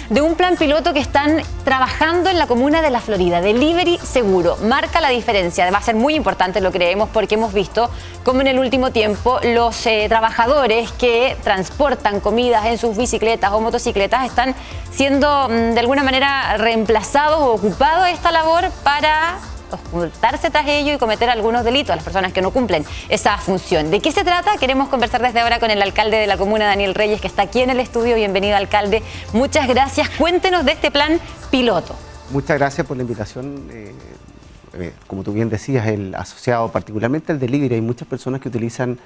De un plan piloto que están trabajando en la comuna de La Florida. Delivery seguro, marca la diferencia. Va a ser muy importante, lo creemos, porque hemos visto cómo en el último tiempo los trabajadores que transportan comidas en sus bicicletas o motocicletas están siendo de alguna manera reemplazados o ocupados esta labor para ocultarse tras ello y cometer algunos delitos a las personas que no cumplen esa función. ¿De qué se trata? Queremos conversar desde ahora con el alcalde de la comuna, Daniel Reyes, que está aquí en el estudio. Bienvenido, alcalde. Muchas gracias. Cuéntenos de este plan piloto. Muchas gracias por la invitación. Como tú bien decías, el asociado particularmente al delivery, hay muchas personas que utilizan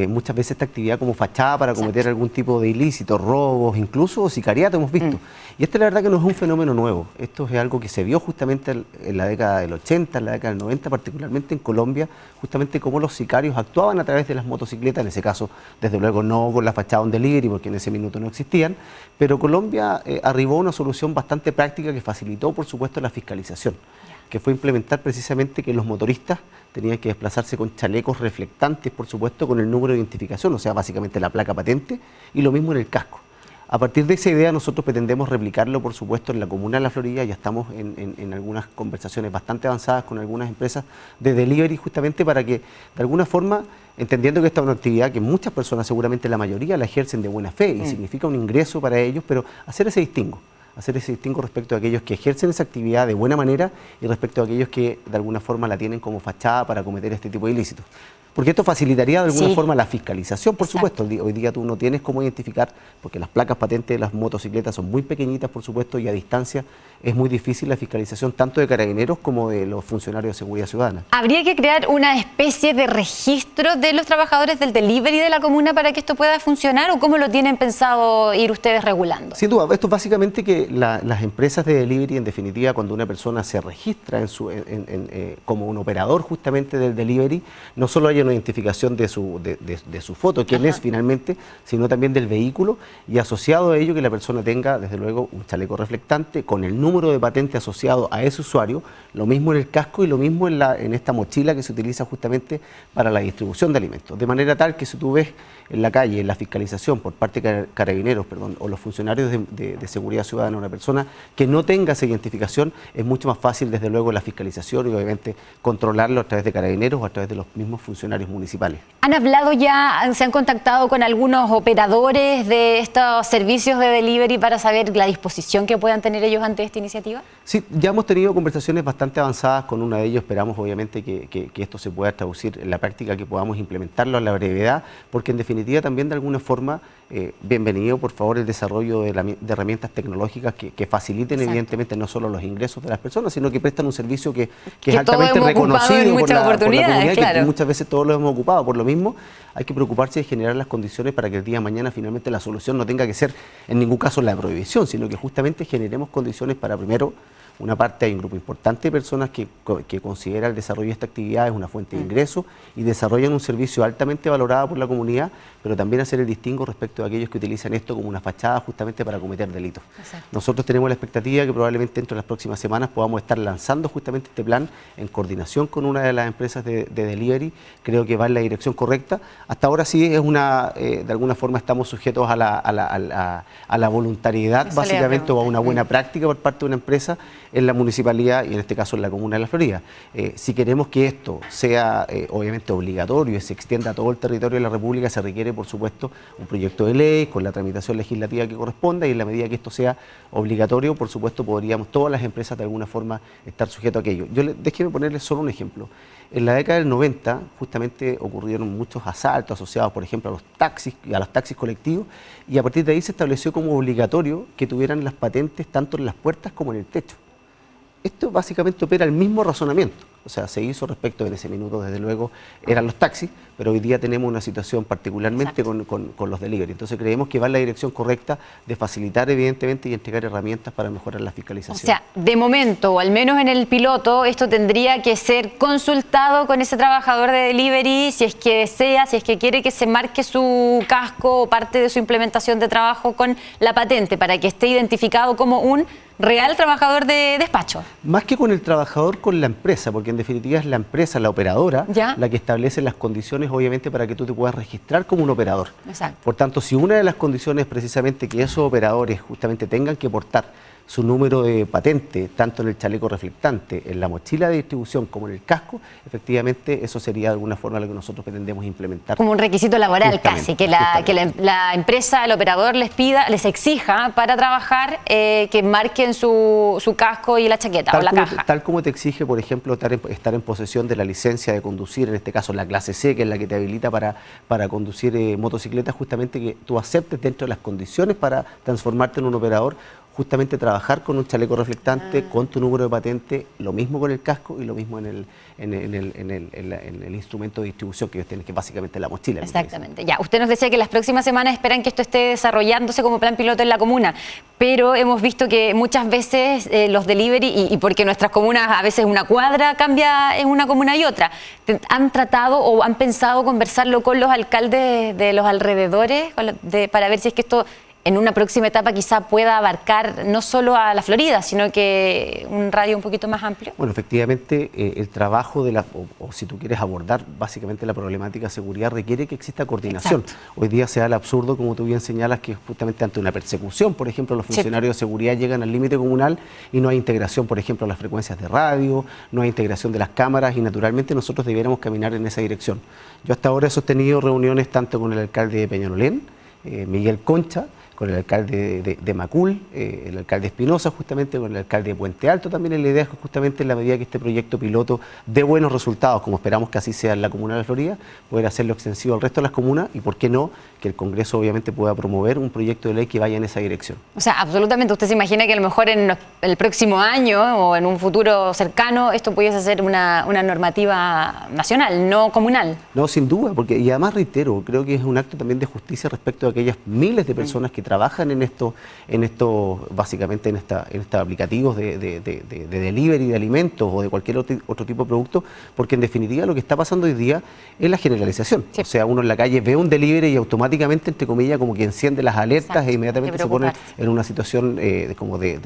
muchas veces esta actividad como fachada para cometer algún tipo de ilícito, robos, incluso sicariato hemos visto. Y la verdad que no es un fenómeno nuevo, esto es algo que se vio justamente en la década del 80, en la década del 90, particularmente en Colombia, justamente cómo los sicarios actuaban a través de las motocicletas, en ese caso, desde luego no con la fachada on delivery, porque en ese minuto no existían, pero Colombia arribó a una solución bastante práctica que facilitó, por supuesto, la fiscalización, que fue implementar precisamente que los motoristas tenían que desplazarse con chalecos reflectantes, por supuesto, con el número de identificación, o sea, básicamente la placa patente, y lo mismo en el casco. A partir de esa idea nosotros pretendemos replicarlo, por supuesto, en la comuna de La Florida. Ya estamos en algunas conversaciones bastante avanzadas con algunas empresas de delivery, justamente para que, de alguna forma, entendiendo que esta es una actividad que muchas personas, seguramente la mayoría, la ejercen de buena fe y significa un ingreso para ellos, pero hacer ese distingo respecto a aquellos que ejercen esa actividad de buena manera y respecto a aquellos que de alguna forma la tienen como fachada para cometer este tipo de ilícitos. Porque esto facilitaría de alguna forma la fiscalización, por supuesto. Hoy día tú no tienes cómo identificar, porque las placas patentes de las motocicletas son muy pequeñitas, por supuesto, y a distancia es muy difícil la fiscalización tanto de carabineros como de los funcionarios de seguridad ciudadana. ¿Habría que crear una especie de registro de los trabajadores del delivery de la comuna para que esto pueda funcionar, o cómo lo tienen pensado ir ustedes regulando? Sin duda, esto es básicamente que las empresas de delivery, en definitiva, cuando una persona se registra como un operador justamente del delivery, no solo hay una identificación de su foto, quién es finalmente, sino también del vehículo, y asociado a ello que la persona tenga, desde luego, un chaleco reflectante con el número de patente asociado a ese usuario, lo mismo en el casco y lo mismo en esta mochila que se utiliza justamente para la distribución de alimentos. De manera tal que si tú ves en la calle, en la fiscalización por parte de carabineros, o los funcionarios de seguridad ciudadana, una persona que no tenga esa identificación, es mucho más fácil, desde luego, la fiscalización y obviamente controlarlo a través de carabineros o a través de los mismos funcionarios municipales. ¿Han hablado ya, se han contactado con algunos operadores de estos servicios de delivery para saber la disposición que puedan tener ellos ante esta iniciativa? Sí, ya hemos tenido conversaciones bastante avanzadas con uno de ellos. Esperamos obviamente que esto se pueda traducir en la práctica, que podamos implementarlo a la brevedad, porque en definitiva también de alguna forma, bienvenido por favor el desarrollo de herramientas tecnológicas que faciliten evidentemente no solo los ingresos de las personas, sino que prestan un servicio que es altamente reconocido por la comunidad, claro. Que muchas veces todos lo hemos ocupado. Por lo mismo, hay que preocuparse de generar las condiciones para que el día de mañana finalmente la solución no tenga que ser en ningún caso la prohibición, sino que justamente generemos condiciones para, primero, una parte, hay un grupo importante de personas que considera el desarrollo de esta actividad es una fuente de ingreso y desarrollan un servicio altamente valorado por la comunidad, pero también hacer el distingo respecto a aquellos que utilizan esto como una fachada justamente para cometer delitos. Exacto. Nosotros tenemos la expectativa que probablemente dentro de las próximas semanas podamos estar lanzando justamente este plan en coordinación con una de las empresas de delivery. Creo que va en la dirección correcta. Hasta ahora sí es de alguna forma estamos sujetos a la voluntariedad, básicamente, o a una buena práctica por parte de una empresa en la municipalidad y en este caso en la comuna de La Florida. Si queremos que esto sea obviamente obligatorio y se extienda a todo el territorio de la República, se requiere, por supuesto, un proyecto de ley con la tramitación legislativa que corresponda, y en la medida que esto sea obligatorio, por supuesto, podríamos todas las empresas de alguna forma estar sujetos a aquello. Déjeme ponerles solo un ejemplo. En la década del 90 justamente ocurrieron muchos asaltos asociados, por ejemplo, a los taxis colectivos, y a partir de ahí se estableció como obligatorio que tuvieran las patentes tanto en las puertas como en el techo. Esto básicamente opera el mismo razonamiento. O sea, se hizo respecto en ese minuto, desde luego, eran los taxis, pero hoy día tenemos una situación particularmente con los delivery. Entonces creemos que va en la dirección correcta de facilitar, evidentemente, y entregar herramientas para mejorar la fiscalización. O sea, de momento, o al menos en el piloto, esto tendría que ser consultado con ese trabajador de delivery, si es que desea, si es que quiere que se marque su casco o parte de su implementación de trabajo con la patente, para que esté identificado como un real trabajador de despacho. Más que con el trabajador, con la empresa, porque en definitiva es la empresa, la operadora, la que establece las condiciones obviamente para que tú te puedas registrar como un operador. Exacto. Por tanto, si una de las condiciones es precisamente que esos operadores justamente tengan que portar su número de patente, tanto en el chaleco reflectante, en la mochila de distribución como en el casco, efectivamente eso sería de alguna forma lo que nosotros pretendemos implementar. Como un requisito laboral casi, que la empresa, el operador les exija para trabajar que marquen su casco y la chaqueta o la caja. Tal como te exige, por ejemplo, estar en posesión de la licencia de conducir, en este caso la clase C, que es la que te habilita para conducir motocicletas, justamente que tú aceptes dentro de las condiciones para transformarte en un operador, justamente trabajar con un chaleco reflectante, con tu número de patente, lo mismo con el casco y lo mismo en el instrumento de distribución que ellos tienen, que básicamente la mochila. Exactamente. Ya, usted nos decía que las próximas semanas esperan que esto esté desarrollándose como plan piloto en la comuna, pero hemos visto que muchas veces los delivery, y porque nuestras comunas a veces una cuadra cambia en una comuna y otra, ¿han tratado o han pensado conversarlo con los alcaldes de los alrededores para ver si es que esto en una próxima etapa quizá pueda abarcar no solo a la Florida, sino que un radio un poquito más amplio? Bueno, efectivamente, el trabajo o si tú quieres abordar básicamente la problemática de seguridad, requiere que exista coordinación. Exacto. Hoy día se da el absurdo, como tú bien señalas, que justamente ante una persecución, por ejemplo, los funcionarios de seguridad llegan al límite comunal y no hay integración, por ejemplo, a las frecuencias de radio, no hay integración de las cámaras y naturalmente nosotros debiéramos caminar en esa dirección. Yo hasta ahora he sostenido reuniones tanto con el alcalde de Peñalolén, Miguel Concha, con el alcalde de Macul, el alcalde Espinosa, justamente con el alcalde de Puente Alto, también en la idea justamente en la medida que este proyecto piloto dé buenos resultados, como esperamos que así sea en la comuna de La Florida, poder hacerlo extensivo al resto de las comunas y, ¿por qué no?, que el Congreso obviamente pueda promover un proyecto de ley que vaya en esa dirección. O sea, absolutamente, ¿usted se imagina que a lo mejor en el próximo año o en un futuro cercano esto pudiese ser una normativa nacional, no comunal? No, sin duda, porque, y además reitero, creo que es un acto también de justicia respecto a aquellas miles de personas que trabajan en esto básicamente en estos aplicativos de delivery de alimentos o de cualquier otro tipo de producto, porque en definitiva lo que está pasando hoy día es la generalización. Sí. O sea, uno en la calle ve un delivery y automáticamente, entre comillas, como que enciende las alertas. Exacto. E inmediatamente se pone en una situación como de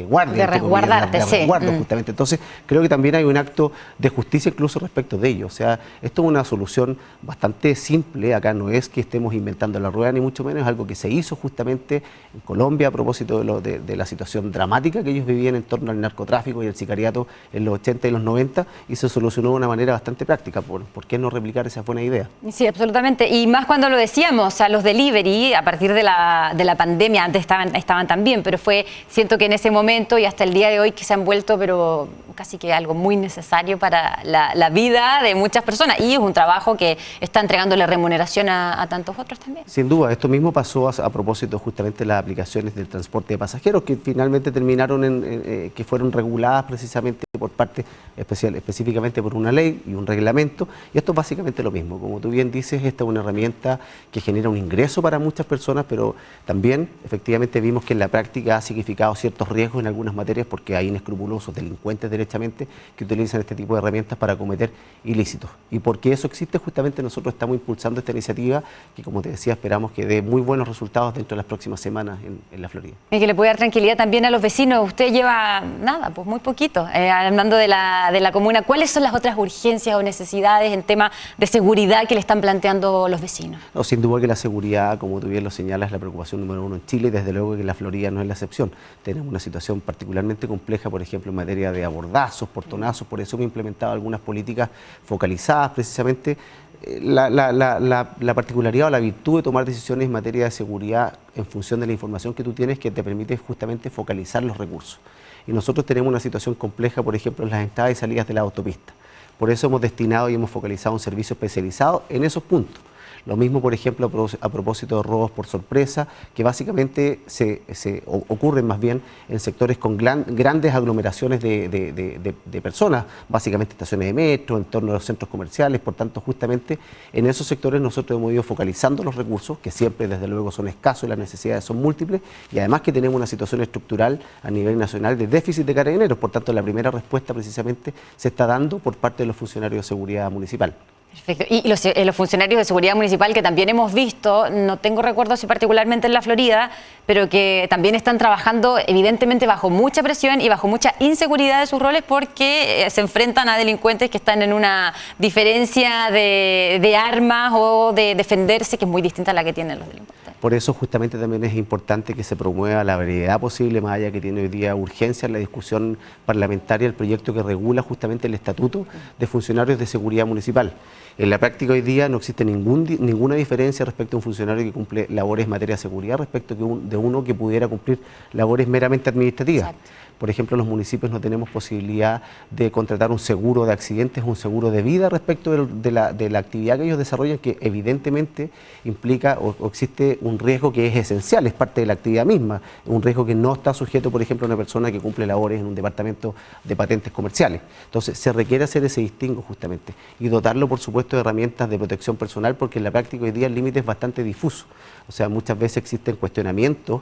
guardia. De resguardarte, de resguardo, justamente. Entonces, creo que también hay un acto de justicia incluso respecto de ello. O sea, esto es una solución bastante simple. Acá no es que estemos inventando la rueda, ni mucho menos, es algo que se hizo justamente en Colombia a propósito de la situación dramática que ellos vivían en torno al narcotráfico y el sicariato en los 80 y los 90, y se solucionó de una manera bastante práctica. ¿Por qué no replicar esa buena idea? Sí, absolutamente. Y más cuando lo decíamos, o sea, los delivery, a partir de la pandemia, antes estaban también, pero siento que en ese momento y hasta el día de hoy que se han vuelto, pero casi que algo muy necesario para la vida de muchas personas, y es un trabajo que está entregándole remuneración a tantos otros también. Sin duda, esto mismo pasó a propósito justamente de las aplicaciones del transporte de pasajeros, que finalmente terminaron que fueron reguladas precisamente por parte específicamente por una ley y un reglamento, y esto es básicamente lo mismo. Como tú bien dices, esta es una herramienta que genera un ingreso para muchas personas, pero también efectivamente vimos que en la práctica ha significado ciertos riesgos en algunas materias, porque hay inescrupulosos delincuentes derechamente que utilizan este tipo de herramientas para cometer ilícitos, y porque eso existe, justamente nosotros estamos impulsando esta iniciativa que, como te decía, esperamos que dé muy buenos resultados dentro de las próximas semanas en La Florida. Y que le puede dar tranquilidad también a los vecinos. Usted lleva nada, pues muy poquito, hablando de la comuna. ¿Cuáles son las otras urgencias o necesidades en tema de seguridad que le están planteando los vecinos? No, sin duda que la seguridad, como tú bien lo señalas, es la preocupación número uno en Chile, y desde luego que La Florida no es la excepción. Tenemos una situación particularmente compleja, por ejemplo, en materia de abordazos, portonazos. Por eso hemos implementado algunas políticas focalizadas precisamente. La particularidad o la virtud de tomar decisiones en materia de seguridad en función de la información que tú tienes, que te permite justamente focalizar los recursos. Y nosotros tenemos una situación compleja, por ejemplo, en las entradas y salidas de la autopista. Por eso hemos destinado y hemos focalizado un servicio especializado en esos puntos. Lo mismo, por ejemplo, a propósito de robos por sorpresa, que básicamente ocurren más bien en sectores con grandes aglomeraciones de personas, básicamente estaciones de metro, en torno a los centros comerciales. Por tanto, justamente en esos sectores nosotros hemos ido focalizando los recursos, que siempre desde luego son escasos y las necesidades son múltiples, y además que tenemos una situación estructural a nivel nacional de déficit de carabineros. Por tanto, la primera respuesta precisamente se está dando por parte de los funcionarios de seguridad municipal. Perfecto. Y los funcionarios de seguridad municipal que también hemos visto, no tengo recuerdos si particularmente en la Florida, pero que también están trabajando evidentemente bajo mucha presión y bajo mucha inseguridad de sus roles porque se enfrentan a delincuentes que están en una diferencia de armas o de defenderse que es muy distinta a la que tienen los delincuentes. Por eso justamente también es importante que se promueva la brevedad posible, más allá que tiene hoy día urgencia en la discusión parlamentaria el proyecto que regula justamente el estatuto de funcionarios de seguridad municipal. En la práctica hoy día no existe ninguna diferencia respecto a un funcionario que cumple labores en materia de seguridad respecto de uno que pudiera cumplir labores meramente administrativas. Exacto. Por ejemplo, los municipios no tenemos posibilidad de contratar un seguro de accidentes, un seguro de vida respecto de la actividad que ellos desarrollan, que evidentemente implica o existe un riesgo que es esencial, es parte de la actividad misma, un riesgo que no está sujeto, por ejemplo, a una persona que cumple labores en un departamento de patentes comerciales. Entonces, se requiere hacer ese distingo justamente y dotarlo, por supuesto, de herramientas de protección personal, porque en la práctica hoy día el límite es bastante difuso. O sea, muchas veces existen cuestionamientos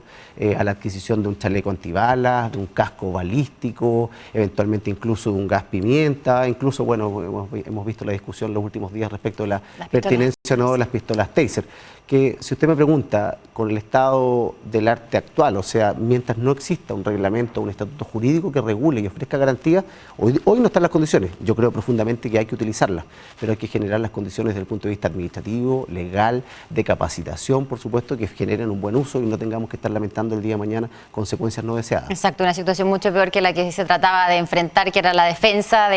a la adquisición de un chaleco antibalas, de un casco balístico, eventualmente incluso de un gas pimienta, incluso, bueno, hemos visto la discusión los últimos días respecto de la pertinencia o no de las pistolas Taser, que si usted me pregunta, con el estado del arte actual, o sea, mientras no exista un reglamento, un estatuto jurídico que regule y ofrezca garantías, hoy no están las condiciones. Yo creo profundamente que hay que utilizarlas, pero hay que generar las condiciones desde el punto de vista administrativo, legal, de capacitación, por supuesto, que generen un buen uso y no tengamos que estar lamentando el día de mañana consecuencias no deseadas. Exacto, una situación mucho peor que la que se trataba de enfrentar, que era la defensa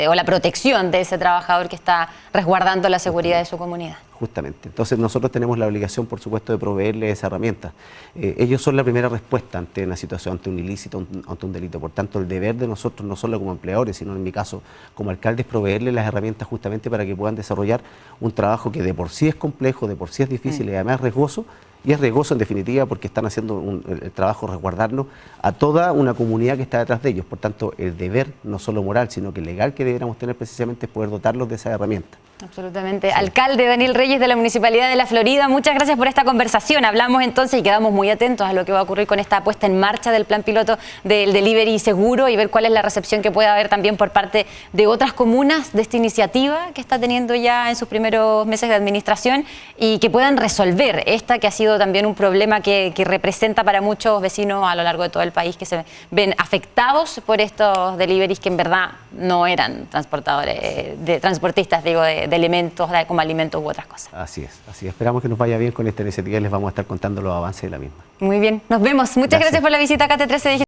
o la protección de ese trabajador que está resguardando la seguridad de su comunidad. Justamente. Entonces nosotros tenemos la obligación, por supuesto, de proveerles esa herramienta. Ellos son la primera respuesta ante una situación, ante un ilícito, ante un delito. Por tanto, el deber de nosotros, no solo como empleadores, sino en mi caso como alcalde, es proveerles las herramientas justamente para que puedan desarrollar un trabajo que de por sí es complejo, de por sí es difícil y además riesgoso. Y es riesgoso en definitiva porque están haciendo el trabajo de resguardarnos a toda una comunidad que está detrás de ellos. Por tanto, el deber, no solo moral, sino que legal que deberíamos tener precisamente es poder dotarlos de esa herramienta. Absolutamente. Sí. Alcalde Daniel Reyes de la Municipalidad de La Florida, muchas gracias por esta conversación. Hablamos entonces y quedamos muy atentos a lo que va a ocurrir con esta puesta en marcha del plan piloto del delivery seguro y ver cuál es la recepción que puede haber también por parte de otras comunas de esta iniciativa que está teniendo ya en sus primeros meses de administración y que puedan resolver esta que ha sido también un problema que representa para muchos vecinos a lo largo de todo el país que se ven afectados por estos deliveries que en verdad no eran transportistas, digo, de elementos como alimentos u otras cosas. Así es, así es. Esperamos que nos vaya bien con esta iniciativa y les vamos a estar contando los avances de la misma. Muy bien, nos vemos. Muchas gracias por la visita a KT13 Digital.